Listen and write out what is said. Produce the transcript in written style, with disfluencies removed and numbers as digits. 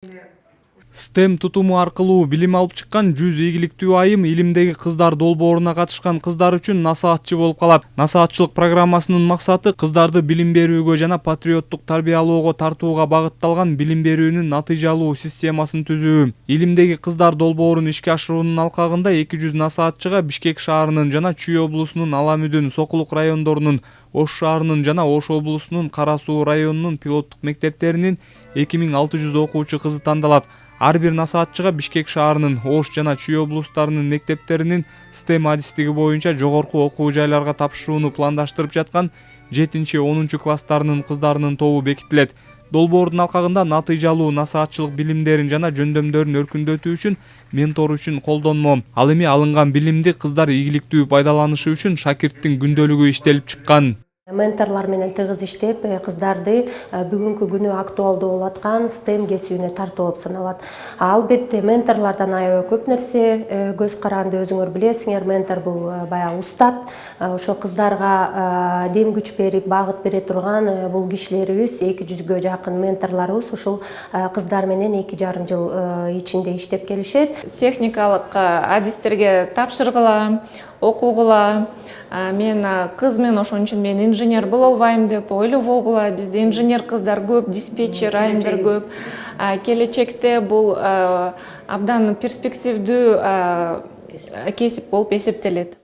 STEM тутуму аркылуу билим алып чыккан 100 ийгиликтүү айым илимдеги кыздар долбооруна катышкан кыздар үчүн насаатчы болуп калат. Насаатчылык программасынын максаты кыздарды билим берүүгө жана патриоттук тарбиялоого тартууга багытталган билим берүүнүн натыйжалуу системасын түзүү. Илимдеги кыздар долбоорун ишке ашыруунун алкагында 200 насаатчыга Бишкек шаарынын жана Чүй облусунун Ала-Мүдүн, Сокулук райондорунун, Ош шаарынын жана Ош облусунун Кара Суу районунун пилоттук мектептеринин 2600 окуучу кызы тандалат. Ар бир насаатчыга Бишкек шаарынын, Ош жана Чүй облустарынын мектептеринин STEM адистиги боюнча жогорку окуу жайларга тапшырууну пландаштырып жаткан 7-10 класстарынын кыздарынын тобу бекитилет. Долбоордун алкагында натыйжалуу насаатчылык билимдерин жана жөндөмдөрүн өркүндөтүү үчүн ментор үчүн колдонмо. Ал эми алынган билимди кыздар ийгиликтүү пайдаланышы үчүн шакирттин күндөлүгү иштелип чыккан. Менторлар менен тыгыз иштеп, кыздарды бүгүнкү күнү актуалдуу болуп аткан STEM кесибине тартуу болуп саналат. Албетте менторлордон аябай көп нерсе көз каранды, өзүңөр билесиңер, ментор бул баягы устат. Ошо кыздарга дем күч берип, багыт бере турган бул кишилерибиз 200гө жакын менторлорубуз ушул кыздар менен 2,5 жыл ичинде иштеп келишет. Техникалык адистерге тапшыргыла, окугула. Мен кызмын, ошон үчүн мен инженер боло албайм деп ойлобогула. Бизде инженер кыздар көп, диспетчер айымдар көп. Келечекте бул абдан перспективдүү кесип болуп эсептелет.